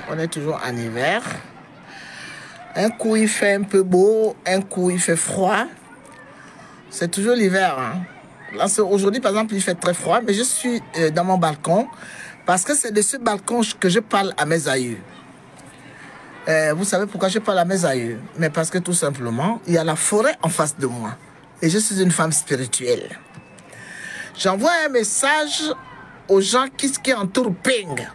On est toujours en hiver. Un coup, il fait un peu beau. Un coup, il fait froid. C'est toujours l'hiver. Hein. Aujourd'hui, par exemple, il fait très froid. Mais je suis dans mon balcon. Parce que c'est de ce balcon que je parle à mes aïeux. Vous savez pourquoi je parle à mes aïeux? Mais parce que tout simplement, il y a la forêt en face de moi. Et je suis une femme spirituelle. J'envoie un message aux gens qui entourent Ping.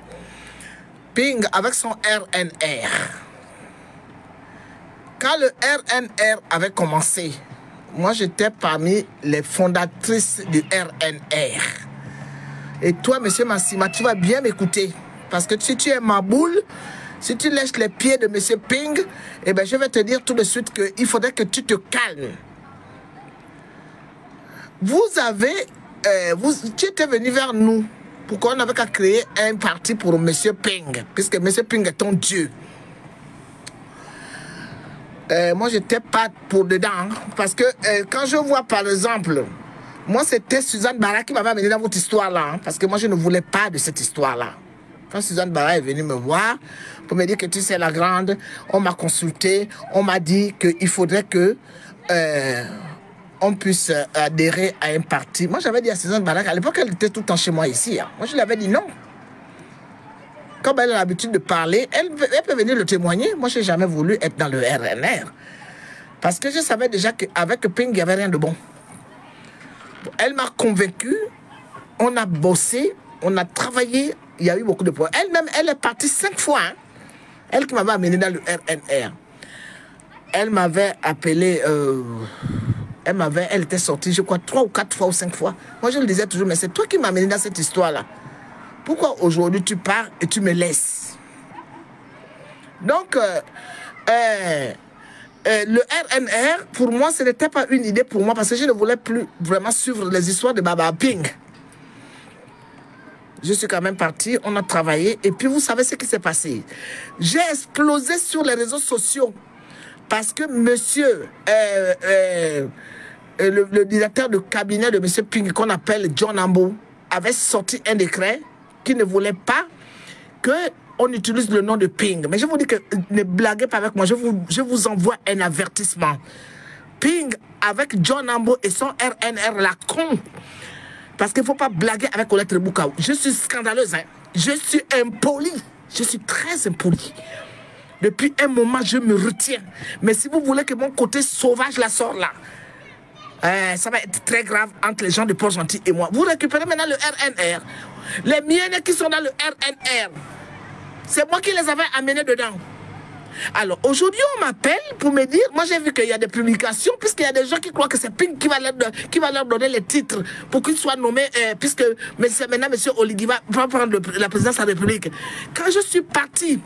Ping avec son RNR. Quand le RNR avait commencé, moi j'étais parmi les fondatrices du RNR. Et toi, monsieur Massima, tu vas bien m'écouter. Parce que si tu es ma boule, si tu lèches les pieds de monsieur Ping, eh ben, je vais te dire tout de suite qu'il faudrait que tu te calmes. Tu étais venu vers nous. Pourquoi on n'avait qu'à créer un parti pour monsieur Ping, puisque monsieur Ping est ton Dieu. Moi, je n'étais pas pour dedans. Hein, parce que quand je vois, par exemple, moi, c'était Suzanne Bara qui m'avait amené dans votre histoire-là. Hein, parce que moi, je ne voulais pas de cette histoire-là. Quand Suzanne Bara est venue me voir pour me dire que tu sais la grande, on m'a consulté, on m'a dit qu'il faudrait que on puisse adhérer à un parti. Moi, j'avais dit à Suzanne Bara, à l'époque, elle était tout le temps chez moi ici. Hein. Moi, je lui avais dit non. Comme elle a l'habitude de parler, elle peut venir le témoigner. Moi, je n'ai jamais voulu être dans le RNR. Parce que je savais déjà qu'avec Ping, il n'y avait rien de bon. Elle m'a convaincu, on a bossé, on a travaillé, il y a eu beaucoup de problèmes. Elle-même, elle est partie 5 fois. Hein. Elle qui m'avait amené dans le RNR. Elle m'avait appelé, elle était sortie, je crois, 3 ou 4 fois ou 5 fois. Moi, je le disais toujours, mais c'est toi qui m'as amené dans cette histoire-là. Pourquoi aujourd'hui tu pars et tu me laisses? Donc, le RNR, pour moi, ce n'était pas une idée pour moi parce que je ne voulais plus vraiment suivre les histoires de Baba Ping. Je suis quand même parti, on a travaillé et puis vous savez ce qui s'est passé. J'ai explosé sur les réseaux sociaux parce que monsieur, le directeur de cabinet de monsieur Ping, qu'on appelle John Ambo, avait sorti un décret qui ne voulait pas qu'on utilise le nom de Ping. Mais je vous dis que ne blaguez pas avec moi, je vous envoie un avertissement. Ping avec John Ambo et son RNR, la con. Parce qu'il ne faut pas blaguer avec Colette Boukao. Je suis scandaleuse, hein. Je suis impolie. Je suis très impolie. Depuis un moment, je me retiens. Mais si vous voulez que mon côté sauvage la sorte là, ça va être très grave entre les gens de Port-Gentil et moi. Vous récupérez maintenant le RNR. Les miennes qui sont dans le RNR, c'est moi qui les avais amenés dedans. Alors, aujourd'hui, on m'appelle pour me dire, moi j'ai vu qu'il y a des publications, puisqu'il y a des gens qui croient que c'est Ping qui va leur donner les titres pour qu'ils soient nommés, puisque maintenant, M. Oligui va prendre la présidence de la République. Quand je suis parti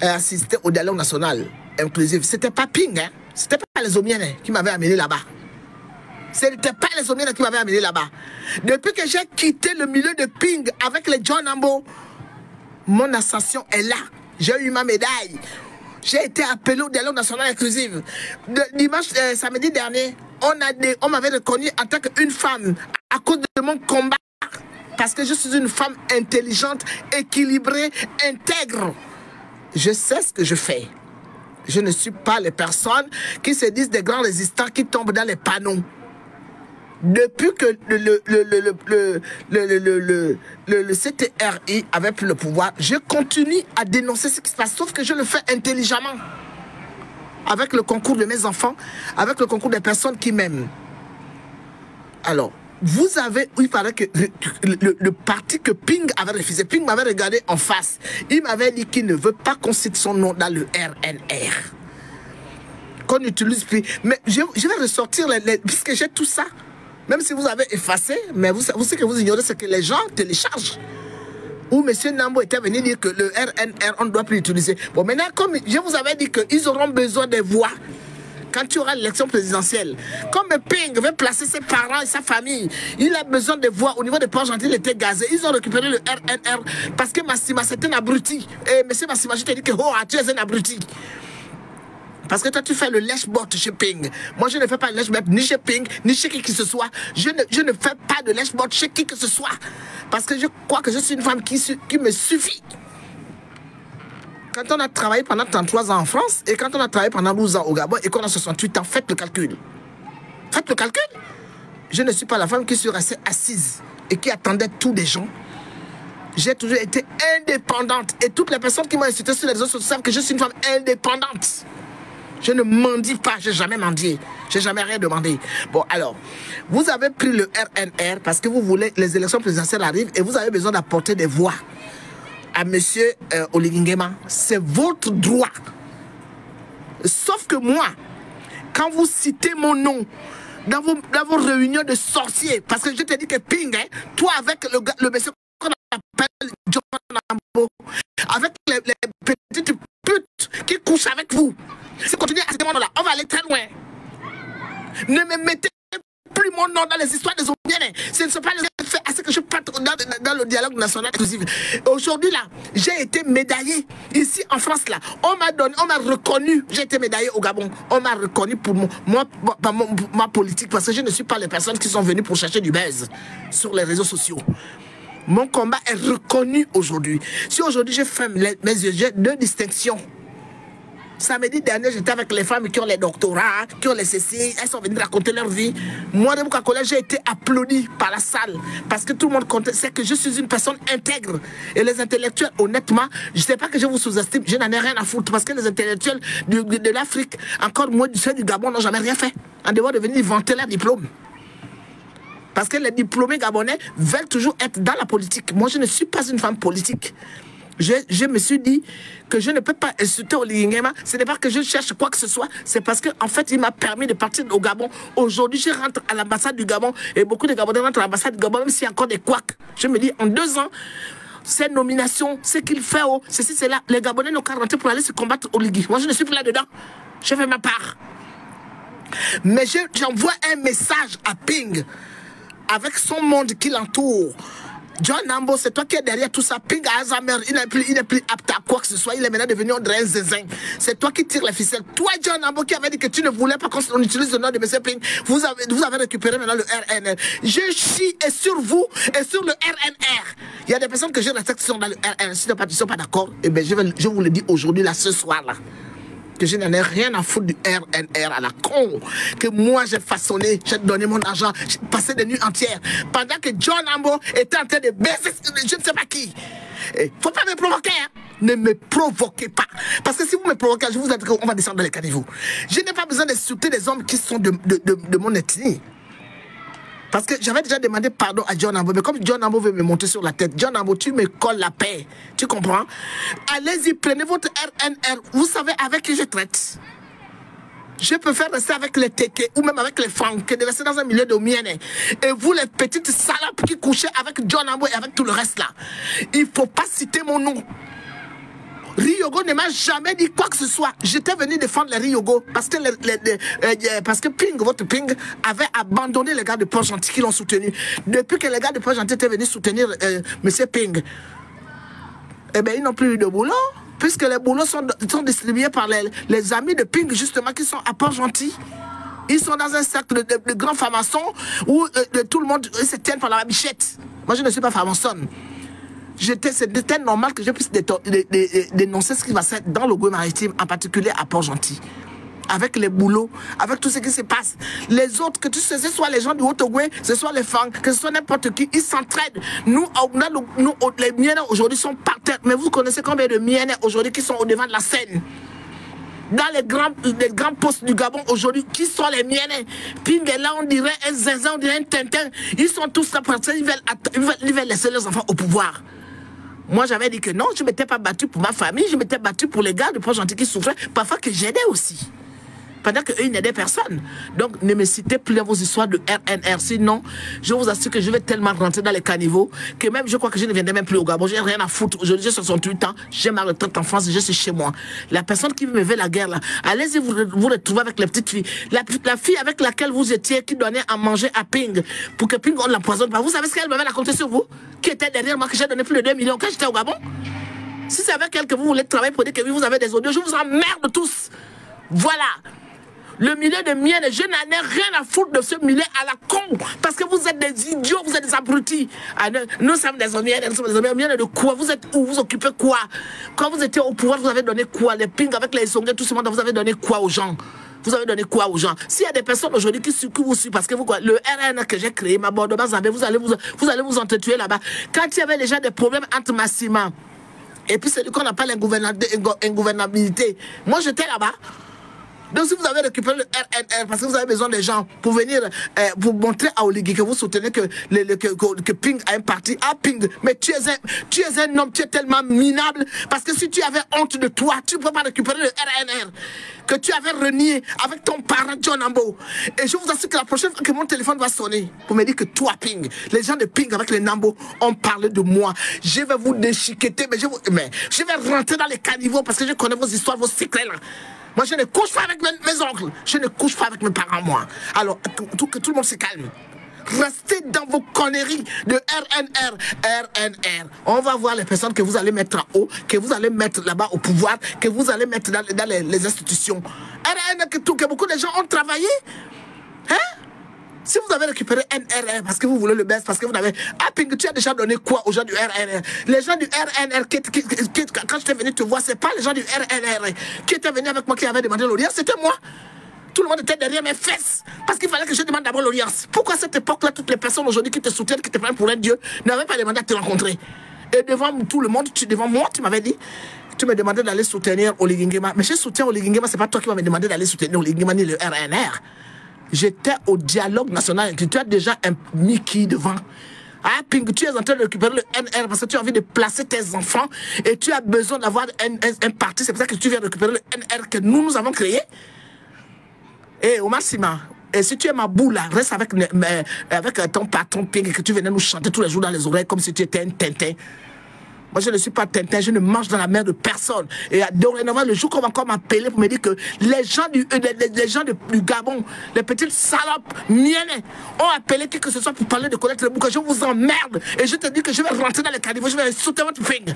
assister au dialogue national inclusif, c'était pas Ping, hein, c'était pas les Omiennes qui m'avaient amené là-bas. Ce n'était pas les Omiennes qui m'avaient amené là-bas. Depuis que j'ai quitté le milieu de Ping avec les John Ambo, mon ascension est là. J'ai eu ma médaille. J'ai été appelé au dialogue national inclusif. Samedi dernier, on m'avait reconnu en tant qu'une femme à cause de mon combat. Parce que je suis une femme intelligente, équilibrée, intègre. Je sais ce que je fais. Je ne suis pas les personnes qui se disent des grands résistants qui tombent dans les panneaux. Depuis que le CTRI avait pris le pouvoir, je continue à dénoncer ce qui se passe, sauf que je le fais intelligemment. Avec le concours de mes enfants, avec le concours des personnes qui m'aiment. Alors, il paraît que le parti que Ping avait refusé, Ping m'avait regardé en face. Il m'avait dit qu'il ne veut pas qu'on cite son nom dans le RNR. Qu'on utilise plus. Mais je vais ressortir, puisque j'ai tout ça. Même si vous avez effacé, mais vous savez que vous ignorez ce que les gens téléchargent. Où M. Nambo était venu dire que le RNR, on ne doit plus l'utiliser. Bon, maintenant, comme je vous avais dit qu'ils auront besoin des voix quand il y aura l'élection présidentielle. Comme Ping veut placer ses parents et sa famille, il a besoin de voix. Au niveau de Port-Gentil, il était gazé. Ils ont récupéré le RNR parce que Massima, c'est un abruti. Et M. Massima, je te dis que tu es un abruti. Parce que toi, tu fais le lèche-bot chez Ping. Moi, je ne fais pas le lèche-bot ni chez Ping, ni chez qui que ce soit. Je ne fais pas de lèche-bot chez qui que ce soit. Parce que je crois que je suis une femme qui me suffit. Quand on a travaillé pendant 33 ans en France et quand on a travaillé pendant 12 ans au Gabon et qu'on a 68 ans, faites le calcul. Faites le calcul. Je ne suis pas la femme qui suis restée assise et qui attendait tous les gens. J'ai toujours été indépendante. Et toutes les personnes qui m'ont insulté sur les réseaux sociaux savent que je suis une femme indépendante. Je ne mendie pas, je n'ai jamais mendié. Je n'ai jamais rien demandé. Bon, alors, vous avez pris le RNR parce que vous voulez, les élections présidentielles arrivent et vous avez besoin d'apporter des voix à M. Oligui Nguema. C'est votre droit. Sauf que moi, quand vous citez mon nom dans vos réunions de sorciers, parce que je te dis que Ping, hein, toi avec le monsieur qu'on appelle John Ambo, avec les petites putes qui couchent avec vous, si vous continuez à ce moment-là, on va aller très loin. Ne me mettez plus mon nom dans les histoires des Ombiennes. Ce ne sont pas les faits à ce que je parte dans le dialogue national inclusif. Aujourd'hui, là, j'ai été médaillé. Ici, en France, là, on m'a reconnu. J'ai été médaillé au Gabon. On m'a reconnu pour ma politique, parce que je ne suis pas les personnes qui sont venues pour chercher du buzz sur les réseaux sociaux. Mon combat est reconnu aujourd'hui. Si aujourd'hui je ferme mes yeux, j'ai deux distinctions. Samedi dernier, j'étais avec les femmes qui ont les doctorats, qui ont les CC, elles sont venues raconter leur vie. Moi, de mon collège, j'ai été applaudi par la salle parce que tout le monde comptait. C'est que je suis une personne intègre. Et les intellectuels, honnêtement, je ne sais pas que je vous sous-estime, je n'en ai rien à foutre parce que les intellectuels de l'Afrique, encore moins du Gabon, n'ont jamais rien fait. En dehors de venir vanter leur diplôme. Parce que les diplômés gabonais veulent toujours être dans la politique. Moi, je ne suis pas une femme politique. Je me suis dit que je ne peux pas insulter Oligui Nguema. Ce n'est pas que je cherche quoi que ce soit. C'est parce qu'en fait, il m'a permis de partir au Gabon. Aujourd'hui, je rentre à l'ambassade du Gabon. Et beaucoup de Gabonais rentrent à l'ambassade du Gabon, même s'il y a encore des couacs. Je me dis, en 2 ans, ces nominations, ce qu'il fait, ceci, c'est là. Les Gabonais n'ont qu'à rentrer pour aller se combattre Oligui. Moi, je ne suis plus là-dedans. Je fais ma part. Mais j'envoie un message à Ping avec son monde qui l'entoure. John Ambo, c'est toi qui es derrière tout ça. Ping à Alzheimer, il n'est plus apte à quoi que ce soit. Il est maintenant devenu un zézin. C'est toi qui tires les ficelles. Toi, John Ambo, qui avait dit que tu ne voulais pas qu'on utilise le nom de M. Ping, vous avez récupéré maintenant le RNR. Je chie et sur vous et sur le RNR. Il y a des personnes que je respecte qui sont dans le RNR. Si ils ne sont pas d'accord, eh bien, je vous le dis aujourd'hui, là, ce soir-là, que je n'en ai rien à foutre du RNR à la con, que moi j'ai façonné, j'ai donné mon argent, j'ai passé des nuits entières, pendant que John Ambo était en train de baiser je ne sais pas qui. Faut pas me provoquer, hein. Ne me provoquez pas. Parce que si vous me provoquez, je vous dis qu'on va descendre dans les caniveaux. Je n'ai pas besoin d'insulter des hommes qui sont de mon ethnie. Parce que j'avais déjà demandé pardon à John Ambo, mais comme John Ambo veut me monter sur la tête, John Ambo, tu me colles la paix. Tu comprends? Allez-y, prenez votre RNR. Vous savez avec qui je traite. Je préfère rester avec les Téké ou même avec les Francs que de rester dans un milieu de Mienne. Et vous, les petites salopes qui couchaient avec John Ambo et avec tout le reste là, il ne faut pas citer mon nom. Ryogo ne m'a jamais dit quoi que ce soit. J'étais venu défendre les Ryogo parce que Ping, votre Ping, avait abandonné les gars de Port-Gentil qui l'ont soutenu. Depuis que les gars de Port-Gentil étaient venus soutenir M. Ping, eh bien, ils n'ont plus eu de boulot, puisque les boulots sont distribués par les amis de Ping, justement, qui sont à Port-Gentil. Ils sont dans un cercle de grands francs-maçons où tout le monde se tient par la bichette. Moi, je ne suis pas franc-maçonne. C'était normal que je puisse dénoncer ce qui va se faire dans le Goué maritime, en particulier à Port-Gentil. Avec les boulots, avec tout ce qui se passe. Les autres, que tu sais, ce soit les gens du Haut-Ogooué, ce soit les femmes, que ce soit n'importe qui, ils s'entraident. Nous, les Miennes aujourd'hui sont par terre. Mais vous connaissez combien de Miennes aujourd'hui qui sont au devant de la scène? Dans les grands postes du Gabon aujourd'hui, qui sont les Miennes? Ping est là, on dirait un zinzin, on dirait un tintin. Ils sont tous là parce qu'ils veulent laisser leurs enfants au pouvoir. Moi, j'avais dit que non, je ne m'étais pas battu pour ma famille, je m'étais battu pour les gars de Port-Gentil qui souffraient, parfois que j'aidais aussi. Pendant qu'eux, ils n'aidaient personne. Donc, ne me citez plus dans vos histoires de RNR. Sinon, je vous assure que je vais tellement rentrer dans les caniveaux que même, je crois que je ne viendrai même plus au Gabon. J'ai rien à foutre. Aujourd'hui, j'ai 68 ans, j'ai ma retraite en France, je suis chez moi. La personne qui me veut la guerre, là, allez-y vous retrouver avec les petites filles. La fille avec laquelle vous étiez, qui donnait à manger à Ping, pour que Ping, on ne l'empoisonne pas. Vous savez ce qu'elle m'avait raconté sur vous? Qui était derrière moi, que j'ai donné plus de 2 millions quand j'étais au Gabon? Si c'est avec elle que vous voulez travailler pour dire que oui, vous avez des audios, je vous emmerde tous. Voilà. Le milieu de Mienne, je n'en ai rien à foutre de ce milieu à la con. Parce que vous êtes des idiots, vous êtes des abrutis. Ah, nous sommes des Mienne, nous sommes des Mienne de quoi? Vous êtes où? Vous occupez quoi? Quand vous étiez au pouvoir, vous avez donné quoi? Les pings avec les sondages, tout ce monde, vous avez donné quoi aux gens? Vous avez donné quoi aux gens? S'il y a des personnes aujourd'hui qui vous suivent, parce que vous, le RN que j'ai créé, ma bande de base, vous allez vous entretuer là-bas. Quand il y avait déjà des problèmes entre Massima et puis celui qu'on appelle ingouvernabilité, moi j'étais là-bas. Donc si vous avez récupéré le RNR parce que vous avez besoin des gens pour venir pour montrer à Oligui que vous soutenez que Ping a un parti. Ah Ping, mais tu es un homme, tu es tellement minable parce que si tu avais honte de toi, tu ne peux pas récupérer le RNR que tu avais renié avec ton parent John Ambo. Et je vous assure que la prochaine fois que mon téléphone va sonner pour me dire que toi Ping, les gens de Ping avec les Nambo ont parlé de moi, je vais vous déchiqueter, mais je vais rentrer dans les caniveaux parce que je connais vos histoires, vos secrets là. Moi, je ne couche pas avec mes oncles. Je ne couche pas avec mes parents, moi. Alors, que tout le monde se calme. Restez dans vos conneries de RNR. On va voir les personnes que vous allez mettre en haut, que vous allez mettre là-bas au pouvoir, que vous allez mettre dans les institutions. RNR, que beaucoup de gens ont travaillé. Hein? Si vous avez récupéré NRR parce que vous voulez le baisse, parce que vous n'avez... Ah, Ping, tu as déjà donné quoi aux gens du RNR? Les gens du RNR, quand je t'ai venu te voir, ce n'est pas les gens du RNR qui étaient venus avec moi qui avaient demandé l'audience, c'était moi. Tout le monde était derrière mes fesses parce qu'il fallait que je demande d'abord l'audience. Pourquoi à cette époque-là, toutes les personnes aujourd'hui qui te soutiennent, qui te prennent pour un dieu, n'avaient pas demandé à te rencontrer? Et devant tout le monde, devant moi, tu m'avais dit... Tu me demandais d'aller soutenir Oligui Nguema. Mais je soutiens Oligui Nguema, ce n'est pas toi qui m'avais demandé d'aller soutenir Oligui Nguema ni le RNR. J'étais au dialogue national. Tu as déjà un Mickey devant. Ah, Ping, tu es en train de récupérer le NR parce que tu as envie de placer tes enfants et tu as besoin d'avoir un parti. C'est pour ça que tu viens récupérer le NR que nous avons créé. Et Omar Sima, et si tu es ma boule, reste avec ton patron Ping et que tu venais nous chanter tous les jours dans les oreilles comme si tu étais un Tintin. Moi, je ne suis pas Tintin, je ne mange dans la mer de personne. Et dorénavant, le jour qu'on va encore m'appeler pour me dire que les gens du Gabon, les petites salopes miennes, ont appelé qui que ce soit pour parler de connaître le bouc, je vous emmerde. Et je te dis que je vais rentrer dans les caniveaux, je vais soutenir votre Ping.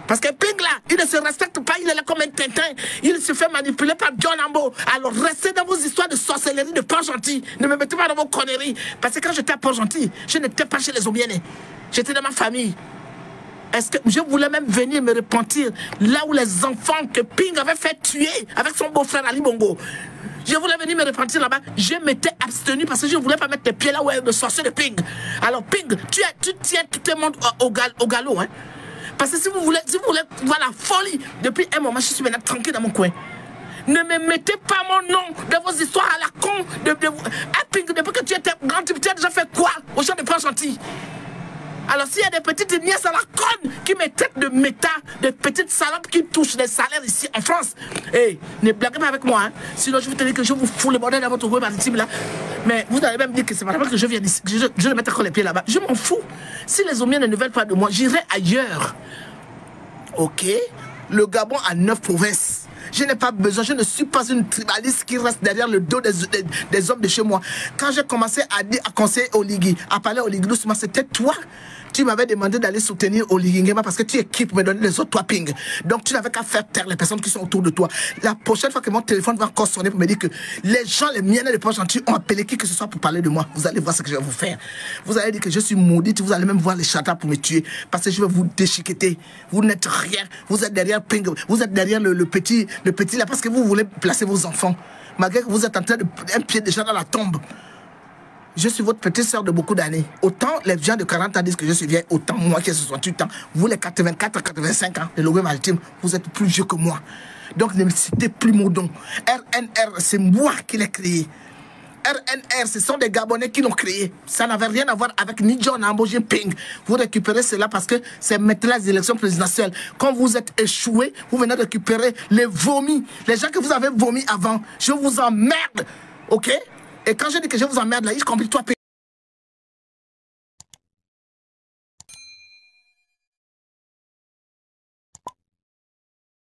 Parce que Ping là, il ne se respecte pas, il est là comme un Tintin. Il se fait manipuler par John Ambo. Alors restez dans vos histoires de sorcellerie, de Port-Gentil. Ne me mettez pas dans vos conneries. Parce que quand j'étais à Port-Gentil, je n'étais pas chez les Omiennes. J'étais dans ma famille. Est-ce que je voulais même venir me repentir là où les enfants que Ping avait fait tuer avec son beau-frère Ali Bongo. Je voulais venir me repentir là-bas. Je m'étais abstenu parce que je ne voulais pas mettre les pieds là où est le sorcier de Ping. Alors Ping, tu tiens tout le monde au galop. Hein? Parce que si vous voulez voir la folie, depuis un moment, je suis maintenant tranquille dans mon coin. Ne me mettez pas mon nom dans vos histoires à la con. Ah Ping, depuis que tu étais grand, tu as déjà fait quoi aux gens de Port-Gentil? Alors s'il y a des petites nièces à la conne qui me traitent de méta, des petites salopes qui touchent des salaires ici en France, hey, ne blaguez pas avec moi, hein. Sinon je vais te dire que je vous fous le bordel dans votre coin maritime là. Mais vous allez même dire que c'est pas que je viens d'ici, que je vais mettre encore les pieds là-bas. Je m'en fous. Si les Omiens ne veulent pas de moi, j'irai ailleurs. Ok? Le Gabon a 9 provinces. Je n'ai pas besoin, je ne suis pas une tribaliste qui reste derrière le dos des hommes de chez moi. Quand j'ai commencé à conseiller Oligui, à parler Oligui doucement, c'était toi. Tu m'avais demandé d'aller soutenir Oligui Nguema parce que tu es qui pour me donner les autres, toi Ping. Donc tu n'avais qu'à faire taire les personnes qui sont autour de toi. La prochaine fois que mon téléphone va encore sonner pour me dire que les gens, les miennes et les Port-Gentil ont appelé qui que ce soit pour parler de moi, vous allez voir ce que je vais vous faire. Vous allez dire que je suis maudite, vous allez même voir les chatas pour me tuer parce que je vais vous déchiqueter. Vous n'êtes rien, vous êtes derrière Ping, vous êtes derrière le petit là parce que vous voulez placer vos enfants. Malgré que vous êtes en train de un pied déjà dans la tombe. Je suis votre petite soeur de beaucoup d'années. Autant les gens de 40 ans disent que je suis vieille, autant moi qui ai 68 ans. Vous les 84, 85 ans, les lobés maritimes, vous êtes plus vieux que moi. Donc ne me citez plus mon nom. RNR, c'est moi qui l'ai créé. RNR, ce sont des Gabonais qui l'ont créé. Ça n'avait rien à voir avec ni John Ambo, ni Ping. Vous récupérez cela parce que c'est maintenant les élections présidentielles. Quand vous êtes échoué, vous venez récupérer les vomis. Les gens que vous avez vomis avant. Je vous emmerde. Ok? Et quand je dis que je vous emmerde là, je compris toi.